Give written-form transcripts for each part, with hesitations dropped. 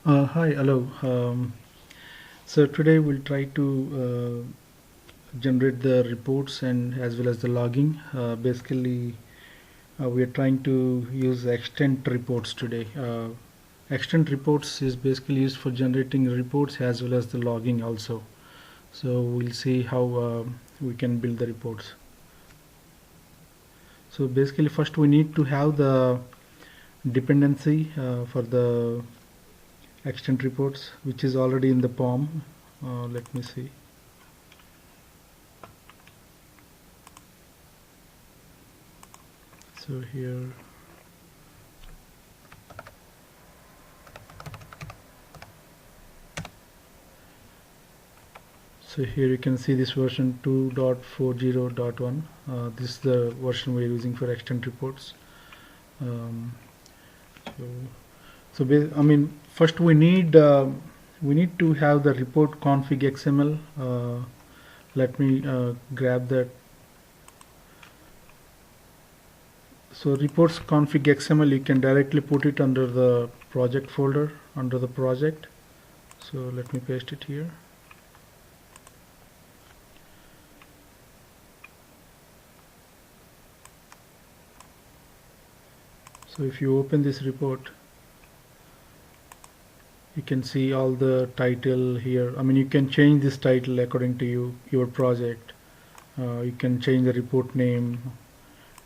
Hi, hello. So today we'll try to generate the reports and as well as the logging. Basically, we are trying to use extent reports today. Extent reports is basically used for generating reports as well as the logging also. So we'll see how we can build the reports. So basically, first we need to have the dependency for the extent reports, which is already in the POM. Let me see. So here, you can see this version 2.40.1. This is the version we're using for extent reports. Um, I mean, first we need to have the report config XML. Let me grab that. So reports config XML, you can directly put it under the project folder under the project. So let me paste it here. So if you open this report, you can see all the title here. I mean, you can change this title according to your project. You can change the report name,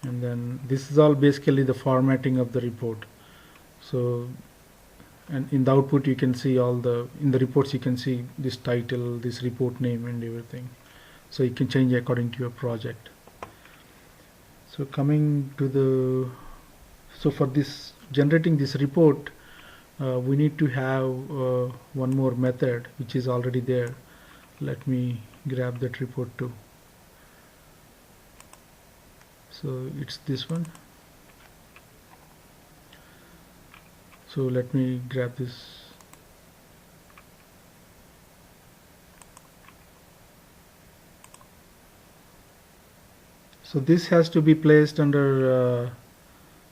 and then this is all basically the formatting of the report. So, and in the output you can see in the reports you can see this title, this report name and everything. So you can change according to your project. So for this generating this report, we need to have one more method which is already there. Let me grab that report too. So it's this one. So let me grab this. So this has to be placed under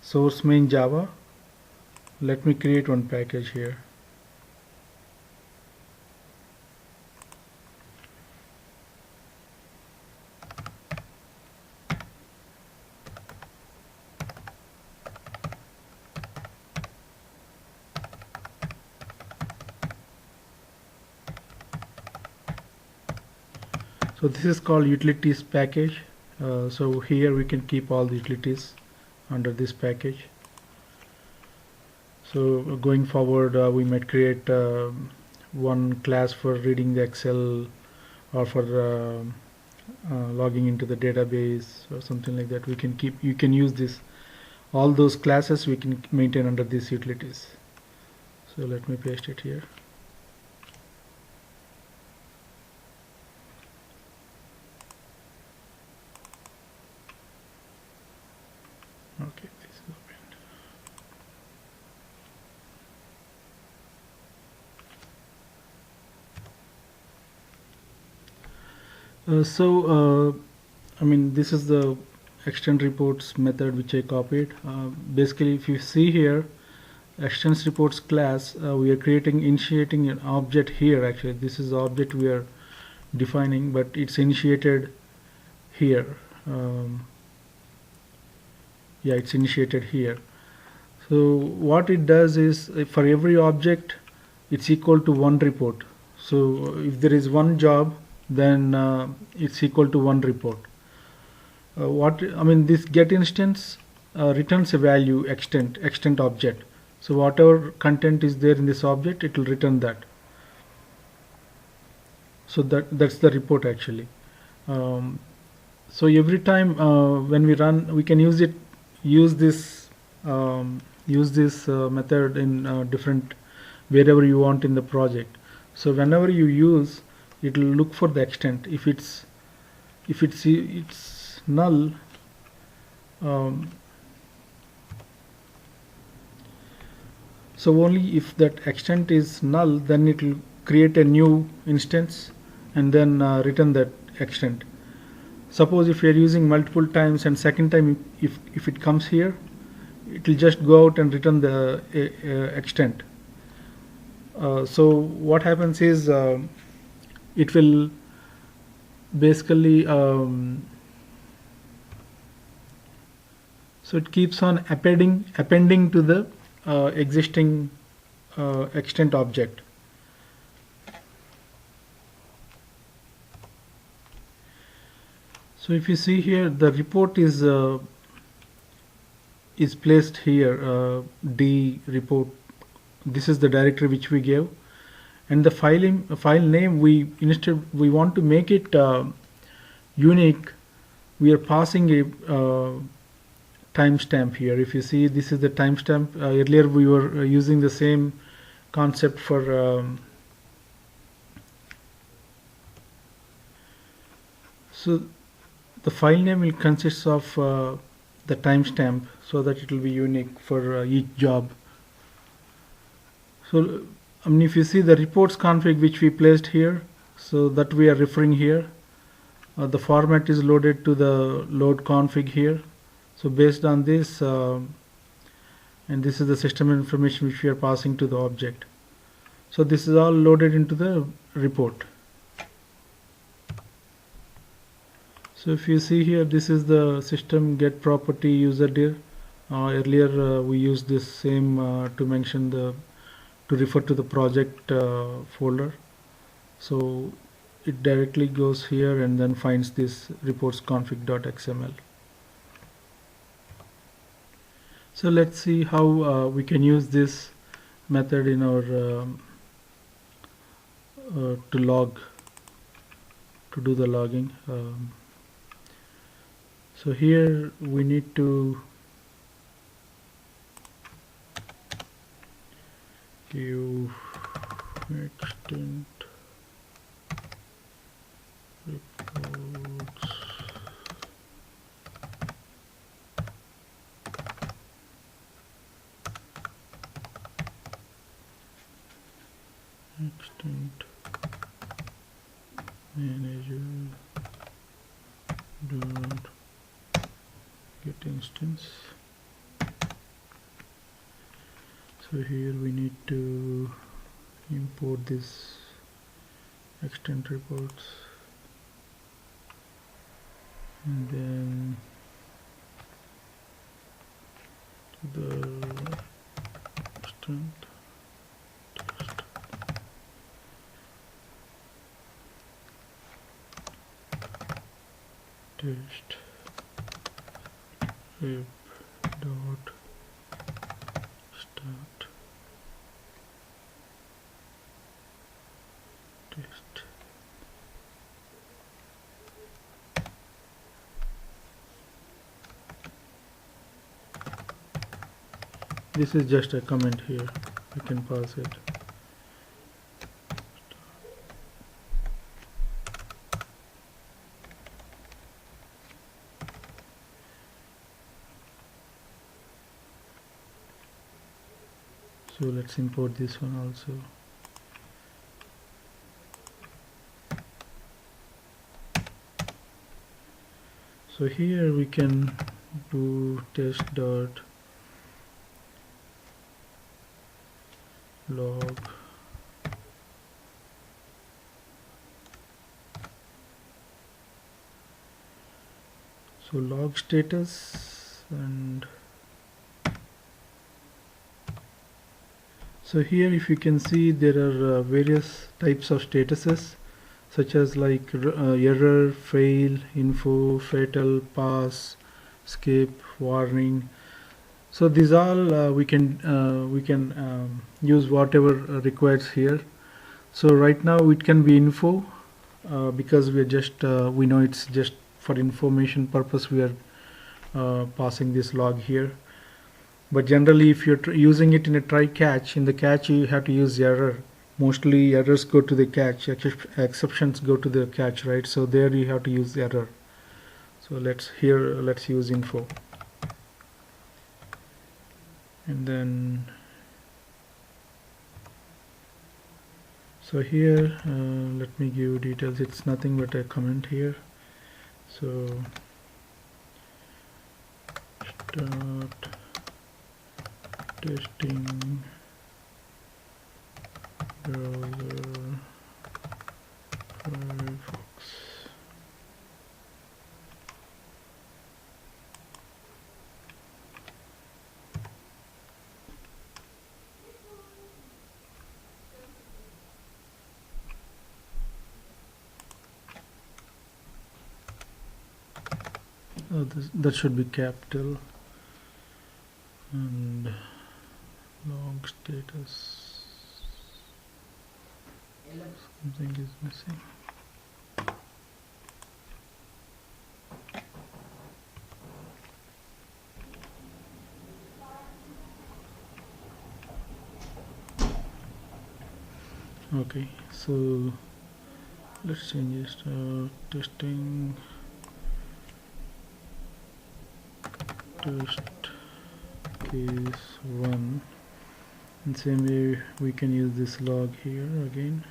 source main Java. Let me create one package here. So this is called utilities package. So here we can keep all the utilities under this package. So going forward, we might create one class for reading the Excel or for logging into the database or something like that. You can use this. All those classes we can maintain under these utilities. So let me paste it here. Okay, this is opened. I mean, this is the extend reports method which I copied. Basically, if you see here, extends reports class, we are initiating an object here. Actually, this is the object we are defining, but it's initiated here. Yeah, it's initiated here. So what it does is for every object it's equal to one report. So if there is one job, then it's equal to one report. This get instance returns a value extent object. So whatever content is there in this object, it will return that. So that's the report actually. So every time when we run, we can use this method in different wherever you want in the project. So whenever you use, it will look for the extent. If it's null, so only if that extent is null, then it will create a new instance and then return that extent. Suppose if you are using multiple times and second time if it comes here, it will just go out and return the extent. So what happens is it will basically so it keeps on appending to the existing extent object. So if you see here, the report is placed here, D report. This is the directory which we gave, and the file name, we instead we want to make it unique. We are passing a timestamp here. If you see, this is the timestamp. Earlier we were using the same concept for so the file name will consist of the timestamp, so that it will be unique for each job. So I mean, if you see the reports config which we placed here, so that we are referring here, the format is loaded to the load config here. So based on this, and this is the system information which we are passing to the object. So this is all loaded into the report. So if you see here, this is the system get property user dir. Earlier we used this same to mention to refer to the project folder. So it directly goes here and then finds this reports config.xml. So let's see how we can use this method in our to do the logging. So here we need to give extent reports extent manager dot get instance. So here we need to import this extent reports, and then to the extent test rep dot start test. This is just a comment here, you can pass it. So let's import this one also. So here we can do test dot log so log status, and so here if you can see, there are various types of statuses, such as like error, fail, info, fatal, pass, skip, warning. So these all we can use whatever requires here. So right now it can be info because we are just we know it's just for information purpose we are passing this log here. But generally, if you're using it in a try catch, in the catch you have to use error. Mostly errors go to the catch, exceptions go to the catch, right? So there you have to use error. So let's use info, and then so here let me give details. It's nothing but a comment here. So start testing browser Firefox. That should be capital, and log status, something is missing. Okay, so let's change it. Testing test case 1, and same way we can use this log here again.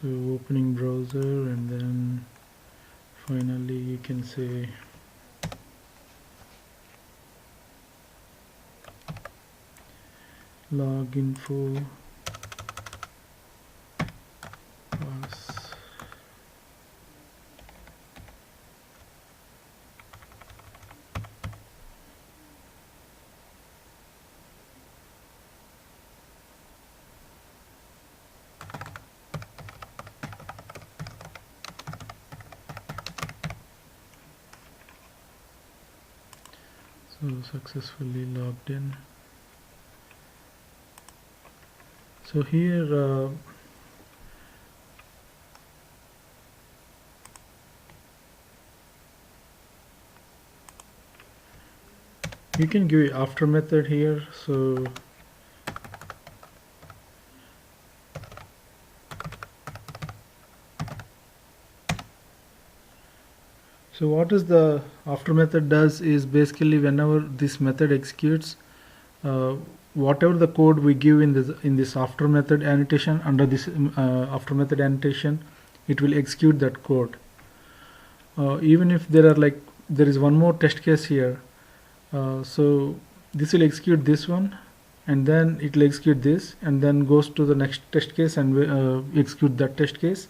So opening browser, and then finally you can say log info pass. So successfully logged in. So here you can give after method here. So what is the after method does is basically whenever this method executes, whatever the code we give in this after method annotation, under this after method annotation, it will execute that code. Even if there is one more test case here, so this will execute this one, and then it will execute this, and then goes to the next test case and execute that test case.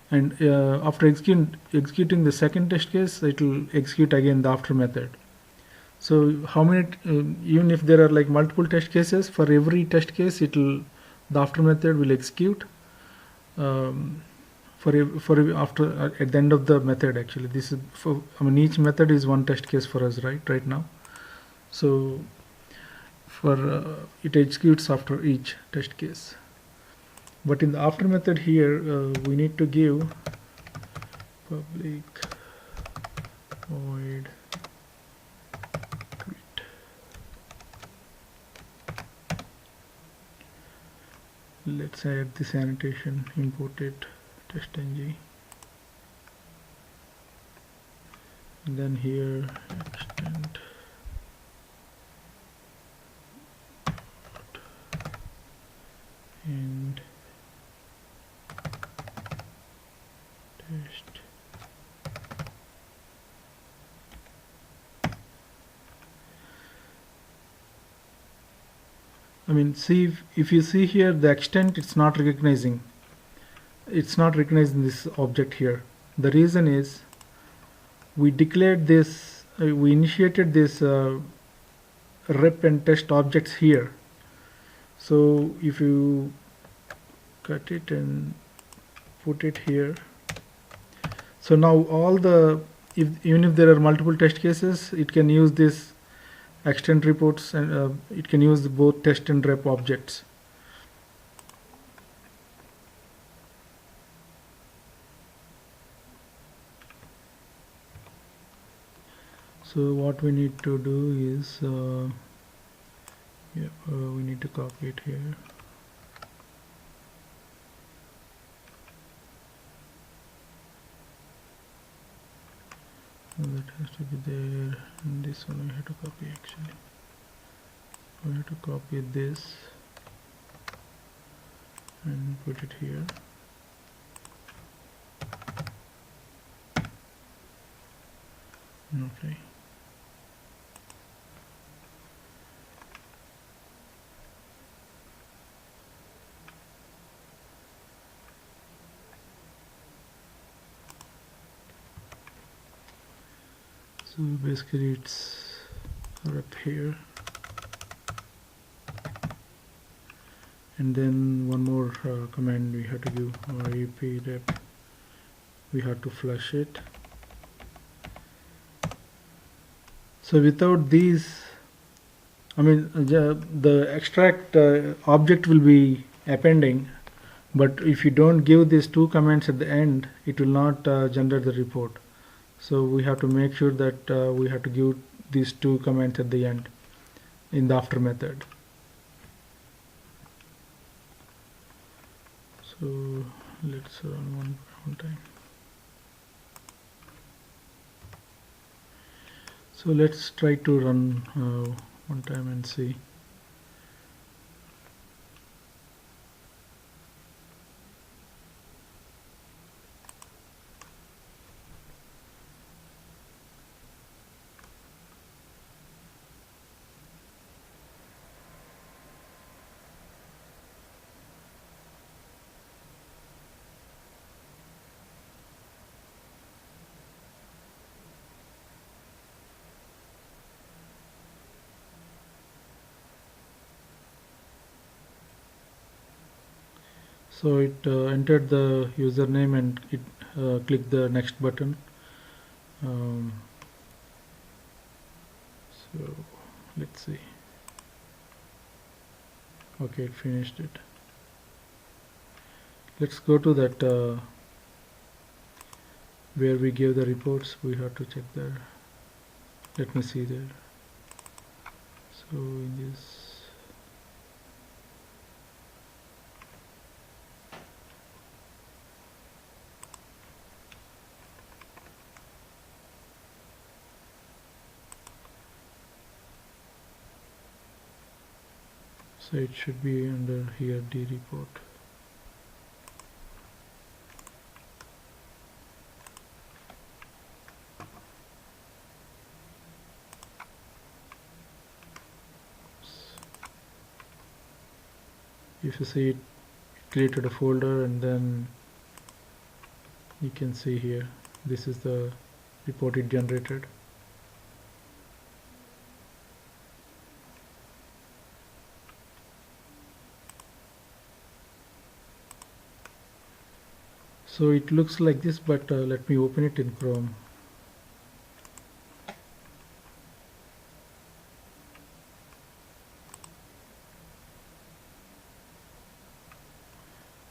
And after executing the second test case, it will execute again the after method. So how many, even if there are like multiple test cases, for every test case the after method will execute after at the end of the method. Actually, this is for, I mean, each method is one test case for us right now. So for it executes after each test case. But in the after method here, we need to give public void quit. Let's add this annotation, import it, testng, and then here extend and test. I mean, see if you see here the extent, it's not recognizing this object here. The reason is we declared this, we initiated this rep and test objects here. So if you cut it and put it here, so now all the, even if there are multiple test cases, it can use this extend reports, and it can use both test and rep objects. So what we need to do is we need to copy it here. that has to be there, and this one we have to copy. Actually we have to copy this and put it here. Okay, so basically it's up here. And then one more command we have to give, reprep, we have to flush it. So without these, I mean the extract object will be appending, but if you don't give these two comments at the end, it will not generate the report. So we have to make sure that we have to give these two comments at the end in the after method. So let's run one time. So let's try to run one time and see. So it entered the username and it clicked the next button. So let's see. Okay, it finished it. Let's go to that where we give the reports. We have to check there. Let me see there. So in this, so it should be under here, D report. If you see it created a folder, and then you can see here this is the report it generated. So it looks like this, but let me open it in Chrome.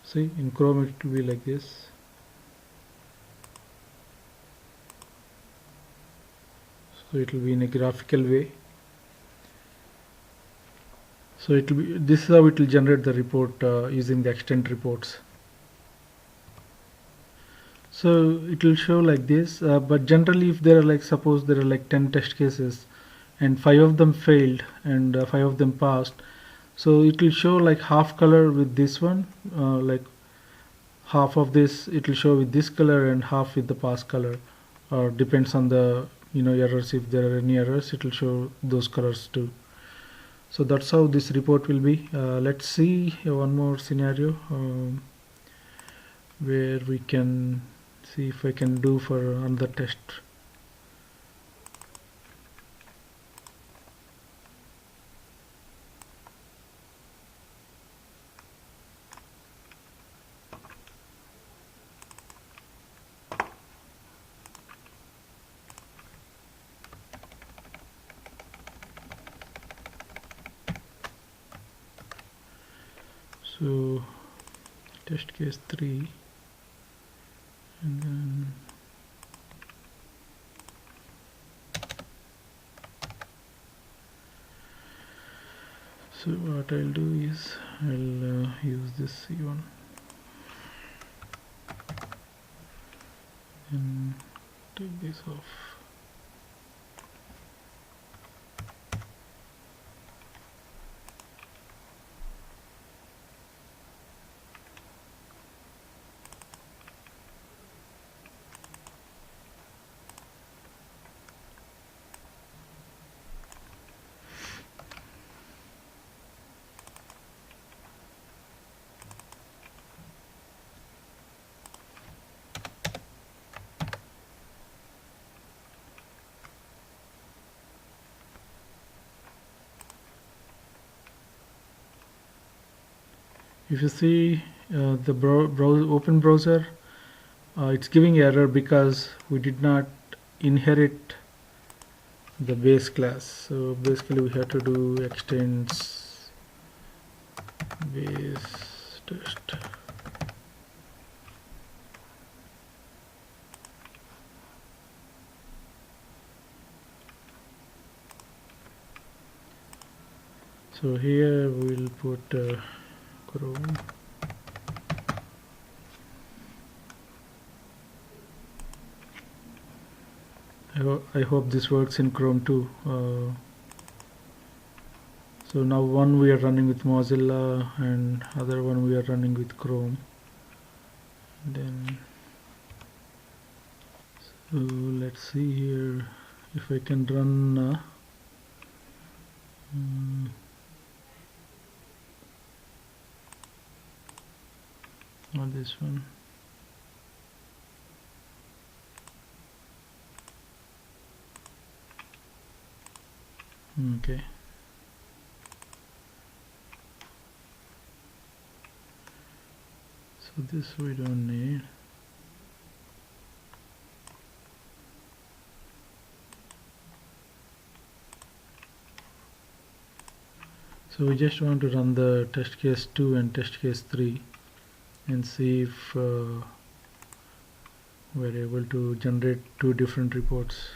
See, in Chrome it will be like this. So it will be in a graphical way. So it will be, this is how it will generate the report using the extend reports. So it will show like this, but generally if there are like, suppose there are like 10 test cases and 5 of them failed and 5 of them passed, so it will show like half color with this one, like half of this it will show with this color and half with the pass color, or depends on the errors. If there are any errors, it will show those colors too. So that's how this report will be. Let's see one more scenario where we can see if I can do for another test. So test case 3, and then so what I'll do is I'll use this C1 and take this off. If you see the open browser, it's giving error because we did not inherit the base class. So basically we have to do extends base test. So here we'll put Chrome. I hope this works in Chrome too. So now one we are running with Mozilla and other one we are running with Chrome. Then so let's see here if I can run not this one. Okay. So this we don't need. So we just want to run the test case 2 and test case 3 and see if we're able to generate two different reports.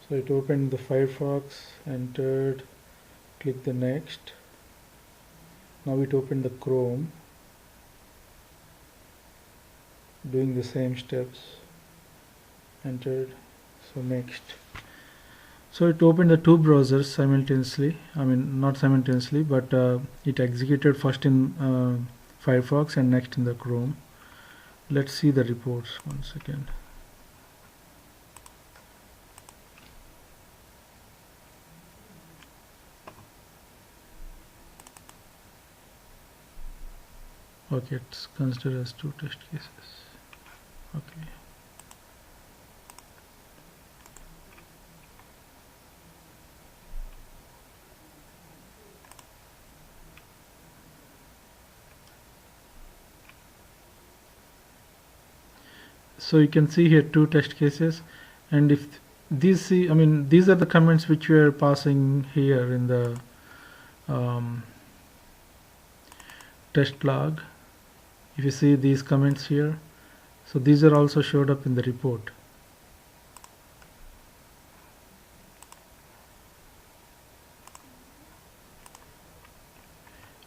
So it opened the Firefox, entered, click the next. Now it opened the Chrome, doing the same steps, entered, so next. So it opened the two browsers simultaneously. I mean not simultaneously, but it executed first in Firefox and next in the Chrome. Let's see the reports once again. Okay, it's considered as two test cases. Okay. So you can see here two test cases, and if these these are the comments which we are passing here in the test log. If you see these comments here, so these are also showed up in the report.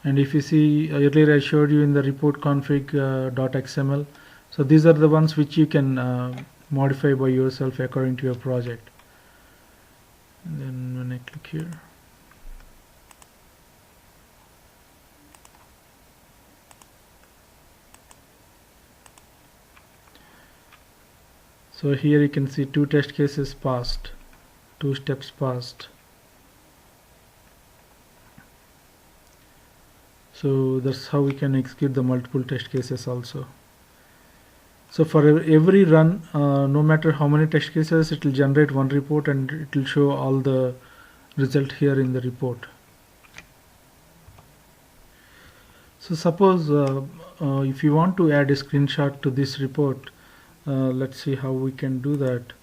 And if you see earlier I showed you in the report config .xml, so these are the ones which you can modify by yourself according to your project. And then when I click here, so here you can see two test cases passed, two steps passed. So that's how we can execute the multiple test cases also. So for every run, no matter how many test cases, it will generate one report and it will show all the result here in the report. So suppose if you want to add a screenshot to this report, let's see how we can do that.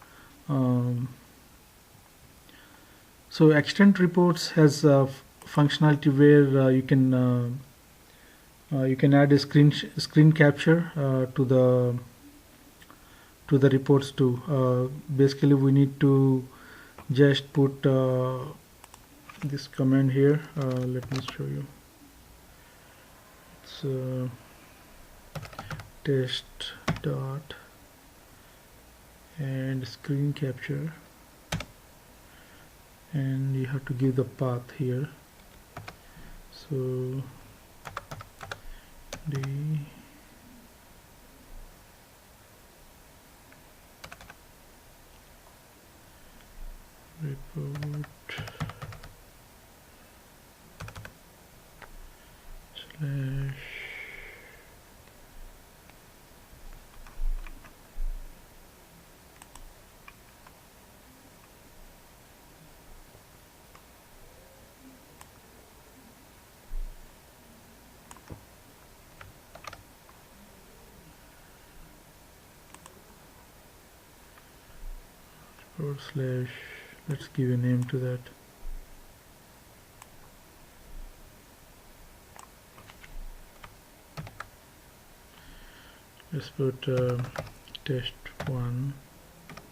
So extend reports has functionality where you can add a screen capture to the reports too. Basically we need to just put this command here. Let me show you. It's test dot and screen capture, and you have to give the path here. So D report slash forward slash, let's give a name to that. Let's put test1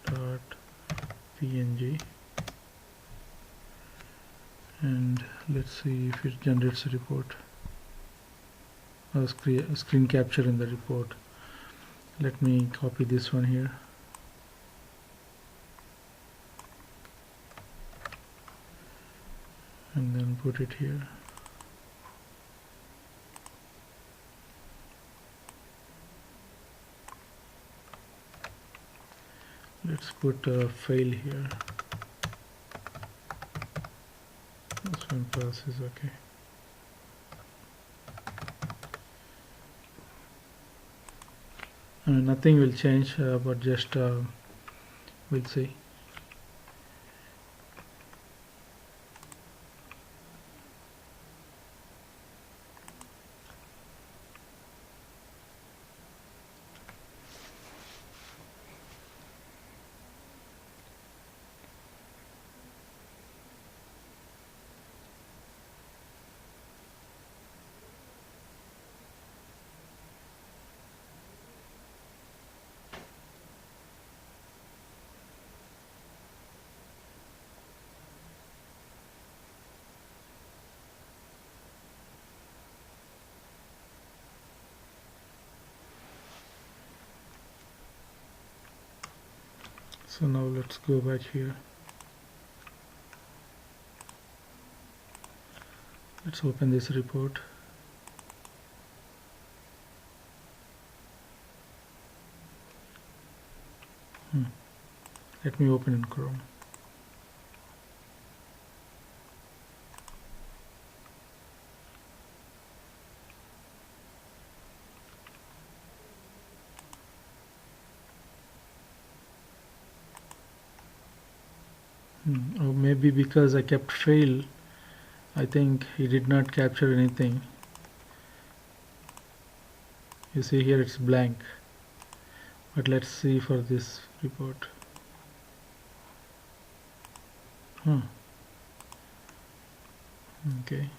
dot png, and let's see if it generates a report, a screen capture in the report. Let me copy this one here. And then put it here. Let's put a fail here. This one passes, okay. Nothing will change, but just we'll see. So now let's go back here. Let's open this report. Let me open in Chrome. Or maybe because I kept fail, I think he did not capture anything. You see here it's blank. But let's see for this report. Okay.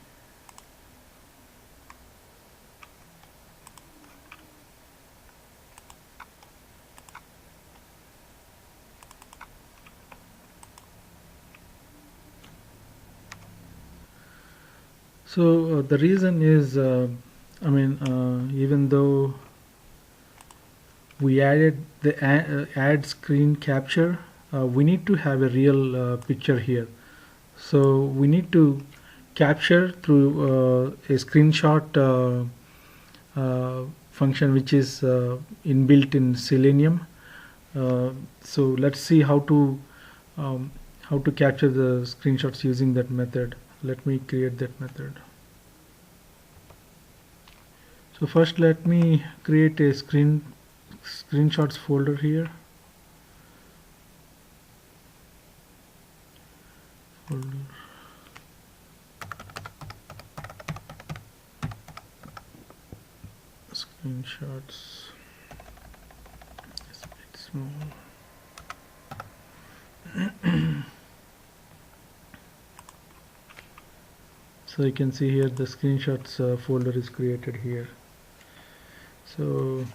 So the reason is, even though we added the add screen capture, we need to have a real picture here. So we need to capture through a screenshot function which is inbuilt in Selenium. So let's see how to capture the screenshots using that method. Let me create that method. So first let me create a screenshots folder here. Screenshots. It's a bit small. So you can see here the screenshots folder is created here. So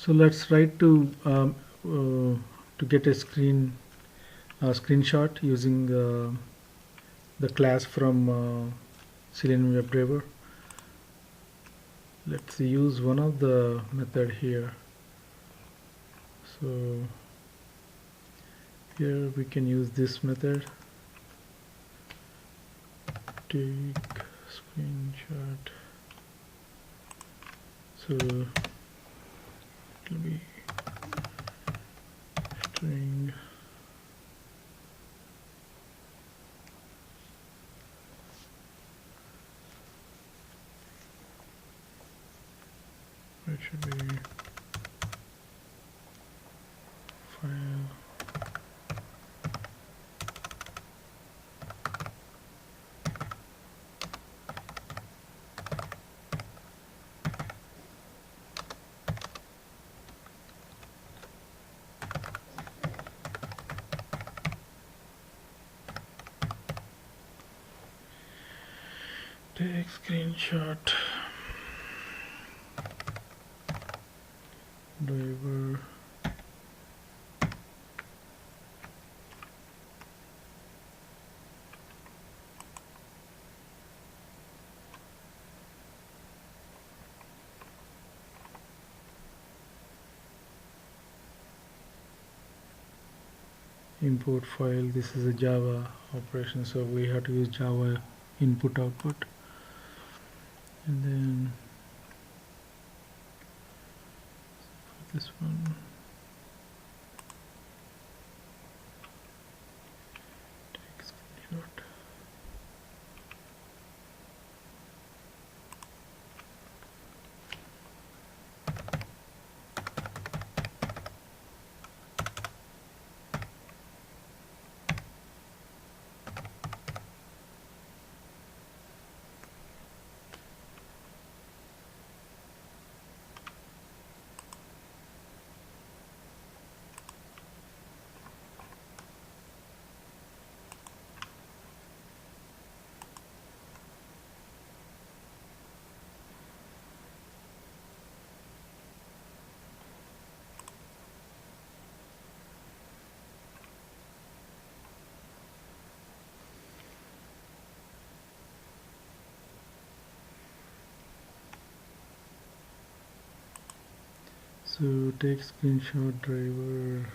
let's write to get a screenshot using the class from Selenium WebDriver. Let's use one of the method here. So here we can use this method. take screenshot. So it will be string it should be file take screenshot driver import file. This is a Java operation, so we have to use Java input output, and then this one take screenshot. So take screenshot driver,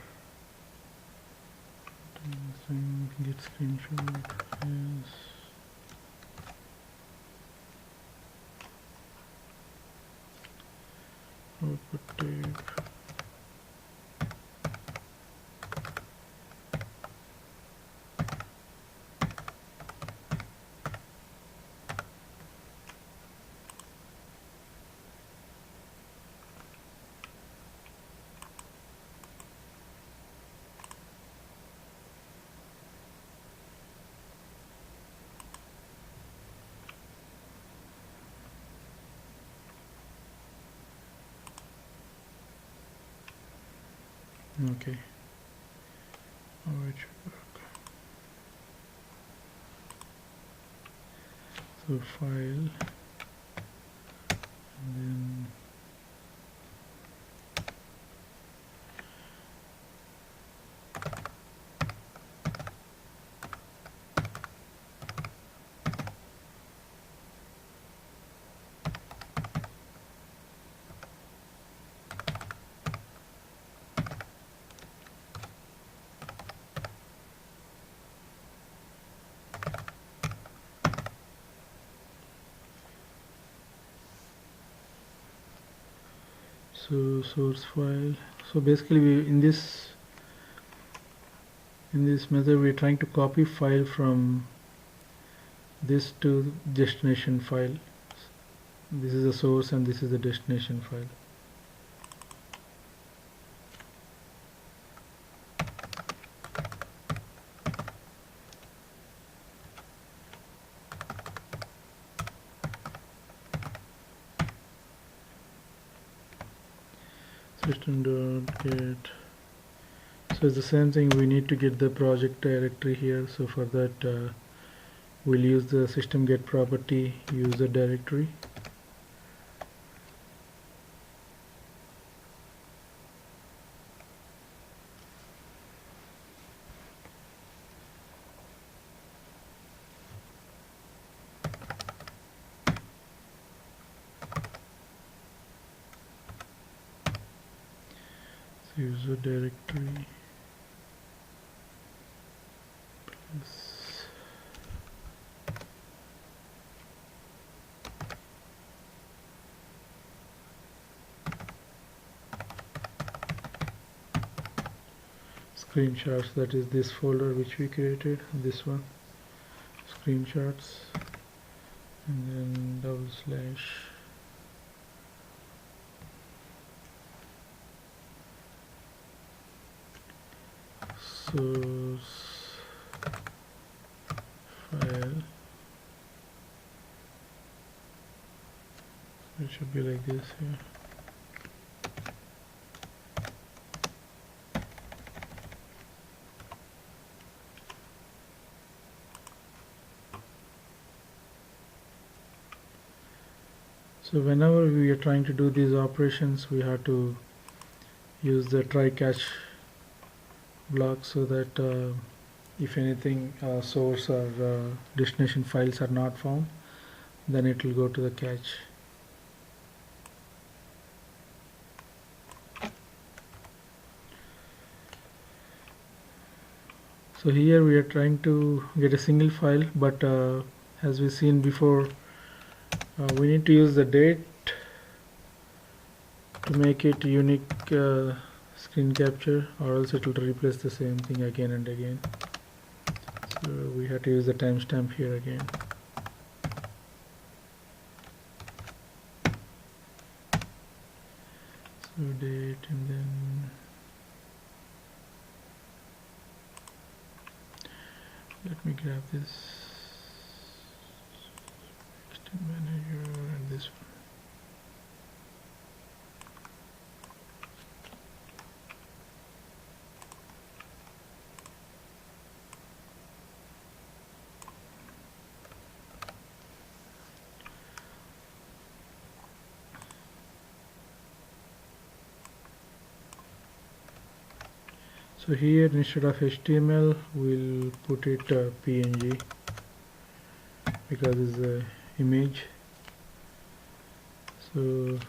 get screenshot, yes. Output tape. Okay. Oh, it should work. So file, and then so source file. So basically in this method we're trying to copy file from this to destination file. This is the source and this is the destination file. System.get. So it's the same thing, we need to get the project directory here. So for that we'll use the system get property user directory. So user directory plus screenshots, that is this folder which we created, this one, screenshots, and then double slash source file. It should be like this here. So whenever we are trying to do these operations, we have to use the try catch block, so that if anything source or destination files are not found, then it will go to the cache. So here we are trying to get a single file, but as we seen before, we need to use the date to make it unique screen capture, or else it will replace the same thing again and again. So we have to use the timestamp here again. So date, and then let me grab this manager and this one. So here instead of HTML we'll put it PNG, because it's a image. So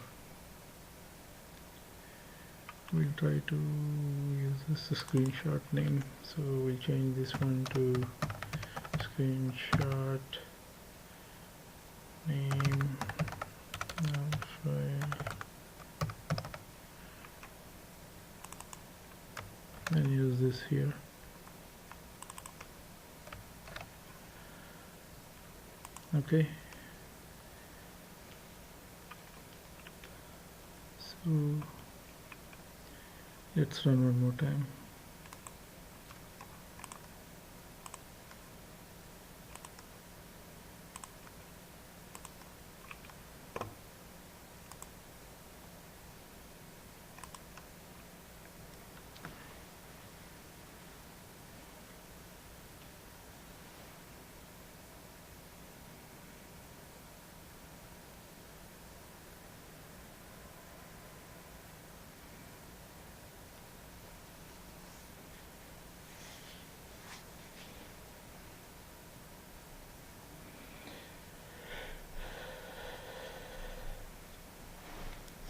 we'll try to use this screenshot name, so we'll change this one to screenshot name file, and use this here. Okay, so let's run one more time.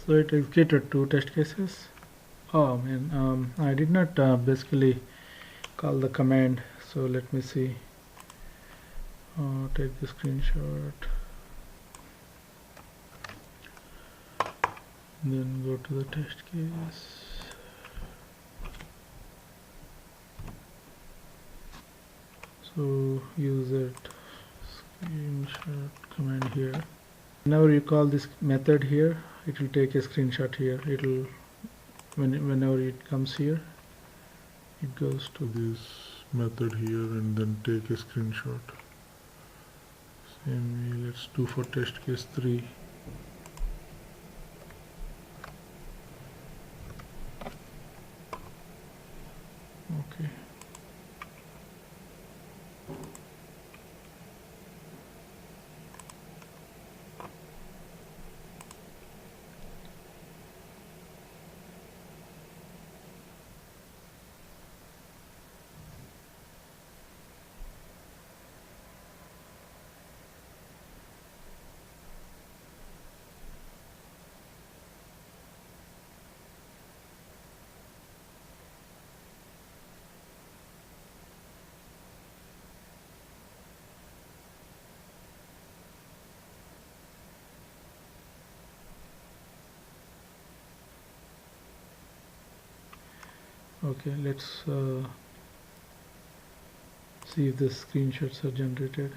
So it executed 2 test cases. Oh man, I did not basically call the command, so let me see. Take the screenshot, then go to the test case. So use that screenshot command here. Whenever you call this method here, it will take a screenshot here. It will, whenever it comes here, it goes to this method here and then take a screenshot. Same way, let's do for test case 3. Okay. Okay, let's see if the screenshots are generated.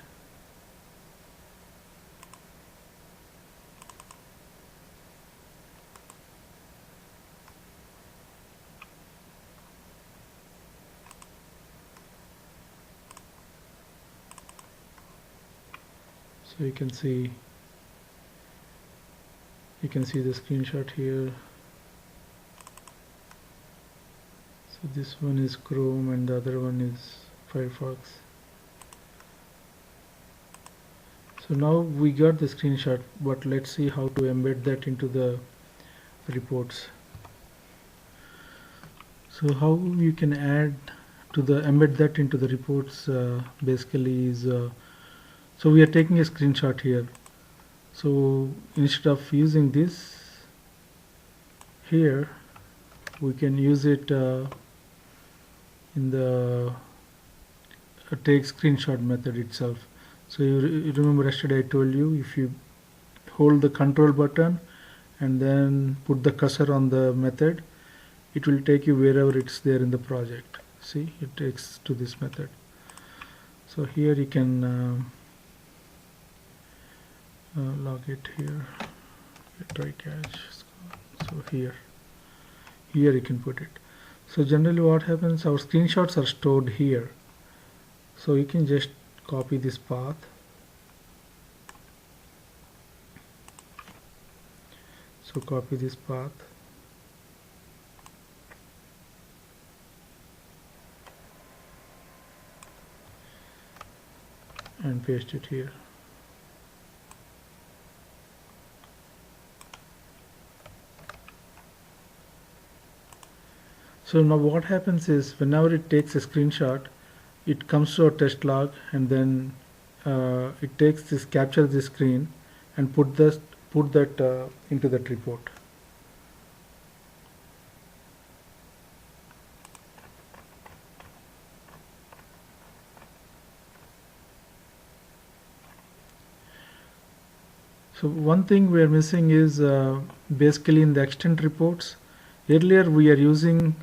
So you can see the screenshot here. So this one is Chrome and the other one is Firefox. So now we got the screenshot, but let's see how to embed that into the reports. So how you can embed that into the reports basically is so we are taking a screenshot here. So instead of using this here, we can use it in the take screenshot method itself. So you remember yesterday I told you, if you hold the control button and then put the cursor on the method, it will take you wherever it's there in the project. See, it takes to this method. So here you can log it here, try catch. So here you can put it. So generally what happens, our screenshots are stored here. So you can just copy this path. So copy this path and paste it here. So now what happens is, whenever it takes a screenshot, it comes to our test log, and then it takes this, capture this screen and put that into that report. So one thing we are missing is basically in the extent reports. Earlier we are using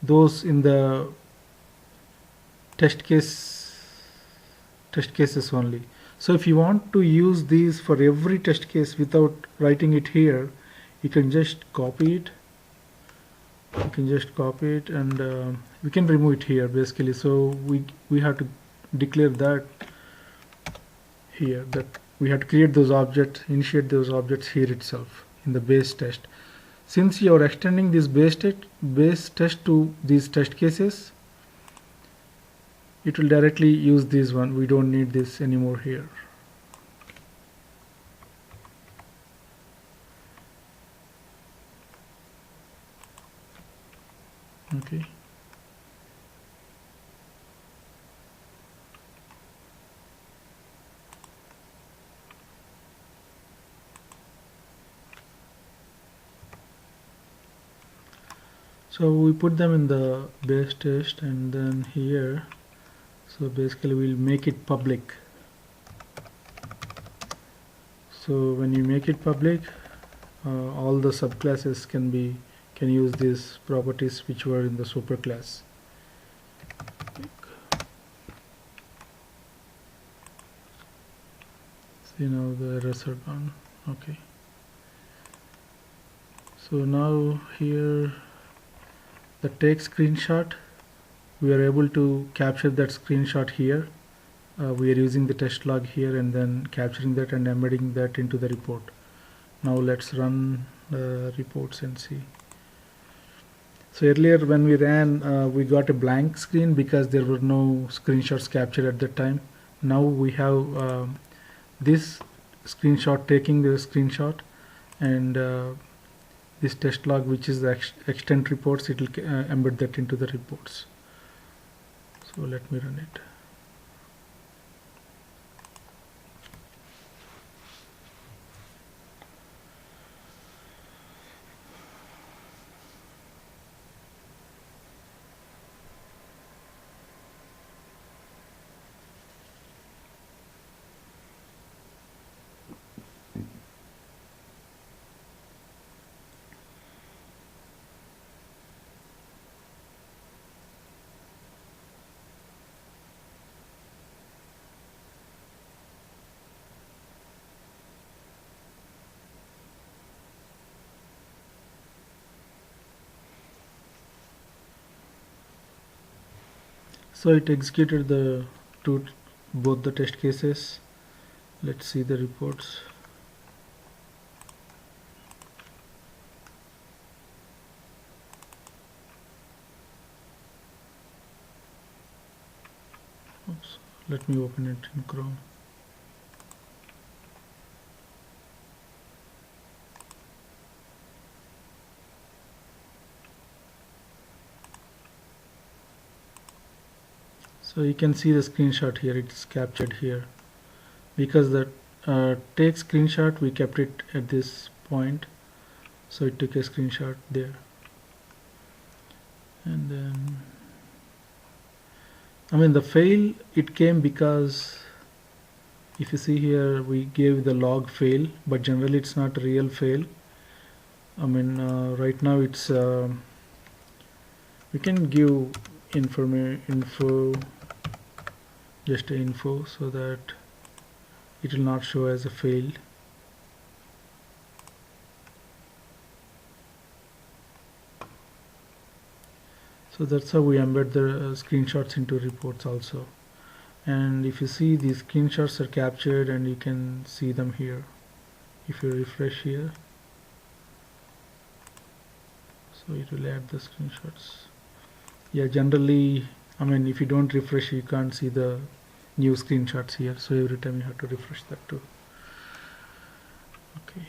those in the test cases only. So if you want to use these for every test case without writing it here, you can just copy it. And we can remove it here basically. So we have to declare that here, that we have to create those objects, initiate those objects here itself in the base test. Since you are extending this base test to these test cases, it will directly use this one. We don't need this anymore here. Okay. So we put them in the base test, and then here, so basically we'll make it public. So when you make it public, all the subclasses can use these properties which were in the superclass. See, now the errors are gone. Okay. So now here, the take screenshot, we are able to capture that screenshot here. We are using the test log here and then capturing that and embedding that into the report. Now let's run the reports and see. So earlier when we ran, we got a blank screen because there were no screenshots captured at that time. Now we have this screenshot taking the screenshot, and this test log, which is the extent reports, it will embed that into the reports. So let me run it. So it executed both the test cases. Let's see the reports. Oops. Let me open it in Chrome. So you can see the screenshot here, it's captured here. Because the take screenshot, we kept it at this point. So it took a screenshot there. And then, I mean the fail, it came because if you see here, we gave the log fail, but generally it's not a real fail. I mean, right now it's, we can give info, just info, so that it will not show as a fail. So that's how we embed the screenshots into reports also. And if you see, these screenshots are captured and you can see them here. If you refresh here, so it will add the screenshots. Yeah, generally, I mean, if you don't refresh, you can't see the new screenshots here. So every time you have to refresh that too. Okay.